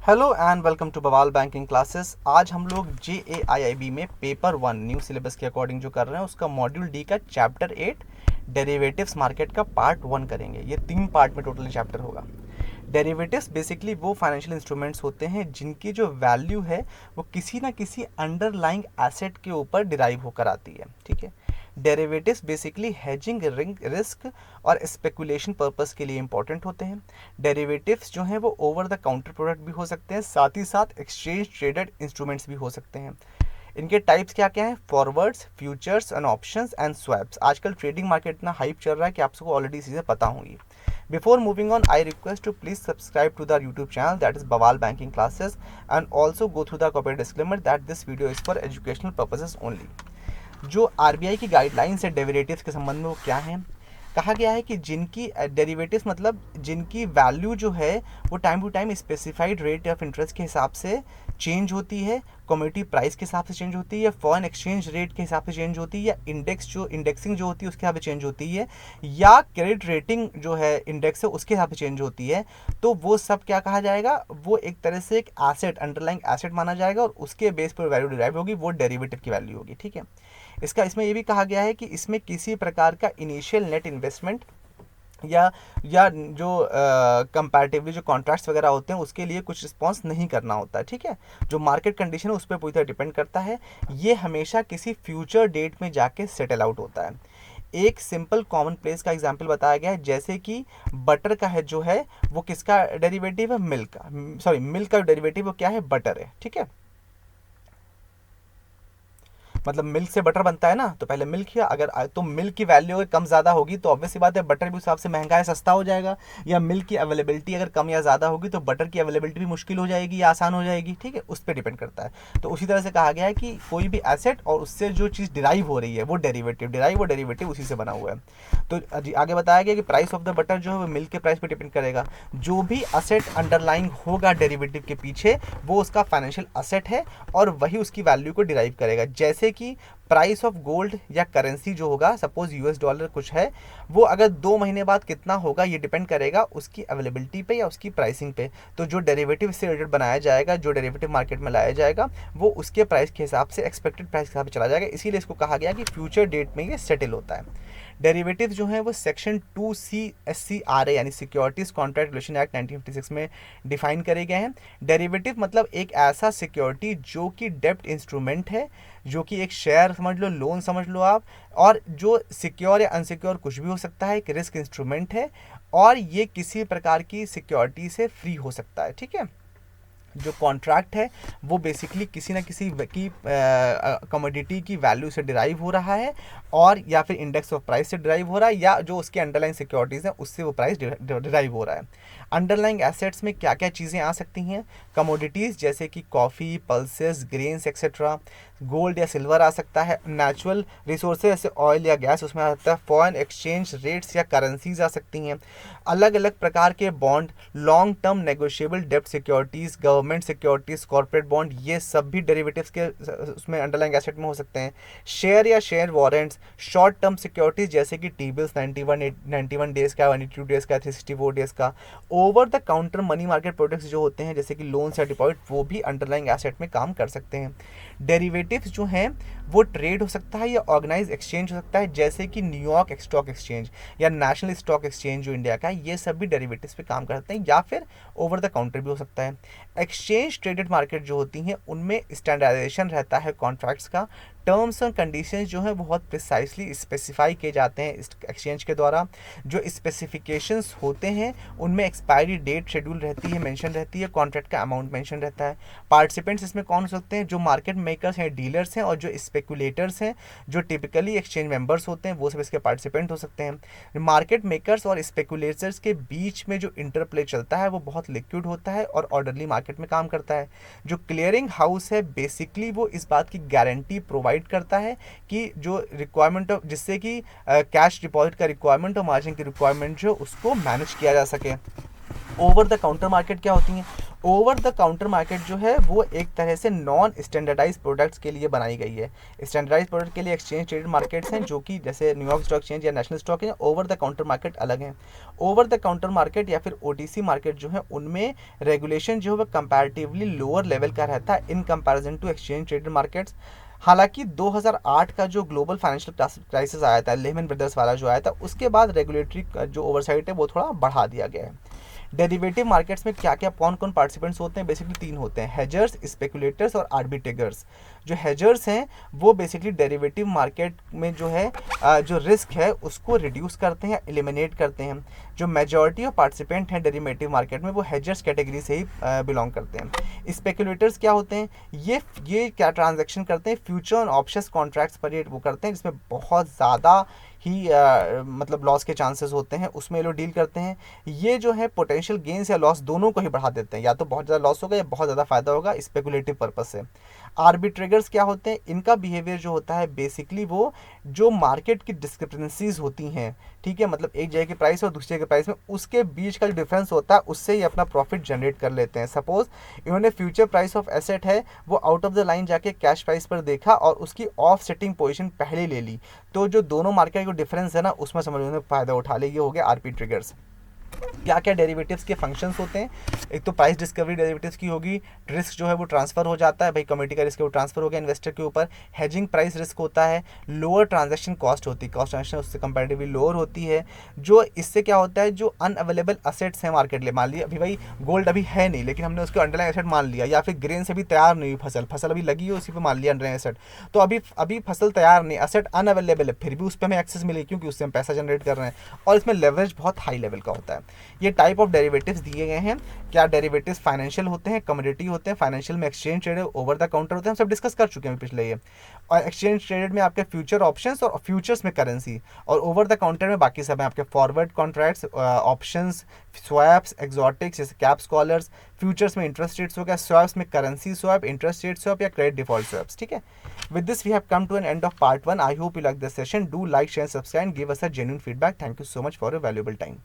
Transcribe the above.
Hello and welcome to बवाल banking classes. आज हम लोग JAIIB में पेपर 1 न्यू सिलेबस के अकॉर्डिंग जो कर रहे हैं उसका मॉड्यूल डी का चैप्टर 8 डेरिवेटिव्स मार्केट का पार्ट 1 करेंगे। ये 3 पार्ट में टोटल चैप्टर होगा। डेरिवेटिव्स बेसिकली वो फाइनेंशियल इंस्ट्रूमेंट्स होते हैं जिनकी जो वैल्यू है वो किसी ना किसी अंडरलाइंग एसेट के ऊपर डिराइव होकर आती है। ठीक है, डेरिवेटिव्स बेसिकली हेजिंग रिस्क और स्पेकुलेशन पर्पस के लिए इंपॉर्टेंट होते हैं। डेरिवेटिव्स जो हैं वो ओवर द काउंटर प्रोडक्ट भी हो सकते हैं, साथ ही साथ एक्सचेंज ट्रेडेड इंस्ट्रूमेंट्स भी हो सकते हैं। इनके टाइप्स क्या क्या हैं? Forwards, futures and options and swaps. आजकल ट्रेडिंग मार्केट इतना हाइप चल रहा है कि आपको ऑलरेडी चीज़ें पता होंगी। Before moving on, I request to please subscribe to the YouTube channel, that is Bawal Banking Classes, and also go through the copyright disclaimer that this video is for educational purposes only. जो RBI की guidelines है derivatives के संबंध में वो क्या है? कहा गया है कि जिनकी डेरिवेटिव्स मतलब जिनकी वैल्यू जो है वो time to time specified rate of interest के हिसाब से चेंज होती है, कमोडिटी प्राइस के हिसाब से चेंज होती है, या फॉरेन एक्सचेंज रेट के हिसाब से चेंज होती है, या इंडेक्सिंग जो होती है उसके हिसाब से चेंज होती है, या क्रेडिट रेटिंग जो है इंडेक्स है उसके हिसाब से चेंज होती है, तो वो सब क्या कहा जाएगा? वो एक तरह से एक एसेट, अंडरलाइंग एसेट माना जाएगा और उसके बेस पर वैल्यू डिराइव होगी, वो डेरिवेटिव की वैल्यू होगी। ठीक है, इसमें ये भी कहा गया है कि इसमें किसी प्रकार का इनिशियल नेट इन्वेस्टमेंट या जो कंपैरेटिवली जो कॉन्ट्रैक्ट्स वगैरह होते हैं उसके लिए कुछ रिस्पॉन्स नहीं करना होता है। ठीक है, जो मार्केट कंडीशन है उस पर पूरी तरह डिपेंड करता है। ये हमेशा किसी फ्यूचर डेट में जाके सेटल आउट होता है। एक सिंपल कॉमन प्लेस का एग्जांपल बताया गया है, जैसे कि बटर का है जो है वो किसका डेरिवेटिव है? मिल्क का डेरिवेटिव वो क्या है? बटर है। ठीक है, मतलब मिल्क से बटर बनता है ना, तो पहले मिल्क ही अगर तो मिल्क की वैल्यू अगर कम ज़्यादा होगी तो ऑब्वियस सी बात है बटर भी उस हिसाब से महंगा है, सस्ता हो जाएगा। या मिल्क की अवेलेबिलिटी अगर कम या ज़्यादा होगी तो बटर की अवेलेबिलिटी भी मुश्किल हो जाएगी या आसान हो जाएगी। ठीक है, उस पर डिपेंड करता है। तो उसी तरह से कहा गया है कि कोई भी एसेट और उससे जो चीज़ डिराइव हो रही है वो डेरिवेटिव उसी से बना हुआ है। तो आगे बताया गया कि प्राइस ऑफ द बटर जो है वो मिल्क के प्राइस पर डिपेंड करेगा। जो भी असेट अंडरलाइंग होगा डेरिवेटिव के पीछे वो उसका फाइनेंशियल असेट है और वही उसकी वैल्यू को डिराइव करेगा। जैसे कि प्राइस ऑफ गोल्ड या करेंसी जो होगा, सपोज US डॉलर कुछ है, वो अगर 2 महीने बाद कितना होगा ये डिपेंड करेगा उसकी अवेलेबिलिटी पे या उसकी प्राइसिंग पे। तो जो डेरिवेटिव से रिलेटेड बनाया जाएगा, जो डेरिवेटिव मार्केट में लाया जाएगा, वो उसके प्राइस के हिसाब से, एक्सपेक्टेड प्राइस के हिसाब से चला जाएगा। इसीलिए इसको कहा गया कि फ्यूचर डेट में ये सेटल होता है। डेरिवेटिव जो है वो सेक्शन 2C SCRA यानी सिक्योरिटीज कॉन्ट्रैक्ट रेगुलेशन एक्ट 1956 में डिफाइन करे गए हैं। डेरिवेटिव मतलब एक ऐसा सिक्योरिटी जो कि डेब्ट इंस्ट्रूमेंट है, जो कि एक शेयर समझ लो, लोन समझ लो आप, और जो सिक्योर या अनसिक्योर कुछ भी हो सकता है, एक रिस्क इंस्ट्रूमेंट है और ये किसी प्रकार की सिक्योरिटी से फ्री हो सकता है। ठीक है, जो कॉन्ट्रैक्ट है वो बेसिकली किसी ना किसी की कमोडिटी की वैल्यू से डिराइव हो रहा है और या फिर इंडेक्स ऑफ प्राइस से डिराइव हो रहा है, या जो उसके अंडरलाइंग सिक्योरिटीज़ हैं उससे वो प्राइस डिराइव हो रहा है। अंडरलाइंग एसेट्स में क्या क्या चीज़ें आ सकती हैं? कमोडिटीज़ जैसे कि coffee, pulses, grains etcetera. Gold या सिल्वर आ सकता है। नेचुरल रिसोर्सेज जैसे ऑयल या गैस उसमें आ सकता है। फॉरेन एक्सचेंज रेट्स या करेंसीज आ सकती हैं। अलग अलग प्रकार के बॉन्ड, लॉन्ग टर्म नेगोशिएबल डेब्ट securities, government securities, corporate bond, ये सब भी डेरिवेटिव्स के उसमें अंडरलाइंग एसेट में हो सकते हैं। शेयर या share warrants, short term securities जैसे कि T-bills 91 डेज़ का, 182 डेज़ का, 364 डेज़ का। Over the counter money market products जो होते हैं जैसे कि लोन्स या डिपॉजिट, वो भी अंडरलाइंग एसेट में काम कर सकते हैं। डेरिवेटिव्स जो हैं वो ट्रेड हो सकता है या ऑर्गेनाइज एक्सचेंज हो सकता है, जैसे कि न्यूयॉर्क स्टॉक एक्सचेंज या नेशनल स्टॉक एक्सचेंज जो इंडिया का है, ये सब भी डेरिवेटिव्स पे काम करते हैं, या फिर ओवर द काउंटर भी हो सकता है। एक्सचेंज ट्रेडेड मार्केट जो होती हैं उनमें स्टैंडर्डाइजेशन रहता है कॉन्ट्रैक्ट्स का। टर्म्स एंड कंडीशंस जो है बहुत प्रिसाइसली स्पेसिफाई किए जाते हैं इस एक्सचेंज के द्वारा। जो स्पेसिफिकेशंस होते हैं उनमें एक्सपायरी डेट शेड्यूल रहती है, मेंशन रहती है, कॉन्ट्रैक्ट का अमाउंट मेंशन रहता है। पार्टिसिपेंट्स इसमें कौन हो सकते हैं? जो मार्केट मेकर्स हैं, डीलर्स हैं, और जो स्पेकुलेटर्स हैं, जो टिपिकली एक्सचेंज मेंबर्स होते हैं, वो सब इसके पार्टिसिपेंट हो सकते हैं। मार्केट मेकर्स और स्पेकुलेटर्स के बीच में जो इंटरप्ले चलता है वो बहुत लिक्विड होता है और ऑर्डरली मार्केट में काम करता है। जो क्लियरिंग हाउस है बेसिकली वो इस बात की गारंटी प्रोवाइड करता है कि जो रिक्वायरमेंट ऑफ, जिससे कि कैश डिपॉजिट का रिक्वायरमेंट और मार्जिन की रिक्वायरमेंट जो उसको मैनेज किया जा सके। ओवर द काउंटर मार्केट क्या होती हैं? ओवर द काउंटर मार्केट जो है वो एक तरह से नॉन स्टैंडर्डाइज प्रोडक्ट्स के लिए बनाई गई है। स्टैंडर्डाइज प्रोडक्ट के लिए एक्सचेंज ट्रेडेड मार्केट्स हैं, जो कि जैसे न्यूयॉर्क स्टॉक एक्सचेंज या नेशनल स्टॉक है। ओवर द काउंटर मार्केट अलग है। ओवर द काउंटर मार्केट या फिर ओटीसी मार्केट जो है उनमें रेगुलेशन जो है वो कंपैरेटिवली लोअर लेवल का रहता है in comparison to exchange traded markets. हालांकि 2008 का जो ग्लोबल फाइनेंशियल क्राइसिस आया था, लेहमैन ब्रदर्स वाला जो आया था, उसके बाद रेगुलेटरी जो ओवरसाइट है वो थोड़ा बढ़ा दिया गया है। डेरिवेटिव मार्केट्स में क्या क्या कौन कौन पार्टिसिपेंट्स होते हैं? बेसिकली 3 होते हैं, हेजर्स, स्पेकुलेटर्स और आर्बिट्रेगर्स। जो हेजर्स हैं वो बेसिकली डेरिवेटिव मार्केट में जो है जो रिस्क है उसको रिड्यूस करते हैं, एलिमिनेट करते हैं। जो मेजॉरिटी ऑफ पार्टिसिपेंट हैं डेरिवेटिव मार्केट में वो हेजर्स कैटेगरी से ही बिलोंग करते हैं। स्पेकुलेटर्स क्या होते हैं? ये क्या ट्रांजैक्शन करते हैं? फ्यूचर और ऑप्शंस कॉन्ट्रैक्ट्स पर ये वो करते हैं जिसमें बहुत ज़्यादा ही मतलब लॉस के चांसेस होते हैं, उसमें लोग डील करते हैं। ये जो है पोटेंशियल गेंस या लॉस दोनों को ही बढ़ा देते हैं, या तो बहुत ज़्यादा लॉस होगा या बहुत ज़्यादा फायदा होगा स्पेकुलेटिव पर्पस से। आर्बिट्रेगर्स क्या होते हैं? इनका बिहेवियर जो होता है बेसिकली वो जो मार्केट की डिस्क्रिपेंसीज होती हैं, ठीक है, मतलब एक जगह की प्राइस और दूसरी जगह की प्राइस में उसके बीच का जो डिफरेंस होता है उससे ही अपना प्रॉफिट जनरेट कर लेते हैं। सपोज इन्होंने फ्यूचर प्राइस ऑफ एसेट है वो आउट ऑफ द लाइन जाके कैश प्राइस पर देखा और उसकी ऑफ सेटिंग पोजीशन पहले ले ली, तो जो दोनों मार्केट का डिफरेंस है ना उसमें समझ उन्होंने फायदा उठा ले। ये हो गया आरपी ट्रिगर्स। क्या क्या डेरिवेटिव्स के फंक्शंस होते हैं? एक तो प्राइस डिस्कवरी डेरिवेटिव्स की होगी, रिस्क जो है वो ट्रांसफर हो जाता है, भाई कम्युनिटी का रिस्क है वो ट्रांसफर हो गया इन्वेस्टर के ऊपर। हेजिंग प्राइस रिस्क होता है, लोअर ट्रांजैक्शन कॉस्ट होती है, कॉस्ट ट्रांजैक्शन उससे कंपैरेटिवली लोअर होती है। जो इससे क्या होता है, जो अनअवेलेबल असेट्स हैं मार्केट में, मान लिया अभी भाई गोल्ड अभी है नहीं लेकिन हमने उसके अंडरलाइन एसेट मान लिया, या फिर ग्रेन से भी तैयार नहीं हुई फसल अभी लगी है उसी पर मान लिया अंडरलाइन एसेट, तो अभी फसल तैयार नहीं, असेट अनअवेलेबल है, फिर भी उस पर हमें एक्सेस मिलेगी क्योंकि उससे हम पैसा जनरेट कर रहे हैं, और इसमें लेवरेज बहुत हाई लेवल का होता है। ये टाइप ऑफ डेरिवेटिव्स दिए गए हैं। क्या डेरिवेटिव्स फाइनेंशियल होते हैं, कमोडिटी होते हैं, फाइनेंशियल में exchange traded, over the counter होते हैं, हम सब डिस्कस कर चुके हैं पिछले ये। और एक्सचेंज ट्रेडेड में आपके फ्यूचर ऑप्शंस और फ्यूचर्स में करेंसी, और ओवर द काउंटर में बाकी सब है आपके forward contracts, options, swaps, exotics जैसे कैप्स कॉलर्स। फ्यूचर्स में इंटरेस्ट रेट्स हो गया, स्वैप्स में currency swap, interest rate swap या क्रेडिट डिफॉल्ट स्वैप्स, ठीक है। With this we have come to an end of part 1। I hope you like this session. Do like, share, subscribe, give us a genuine feedback. Thank you so much for your valuable time.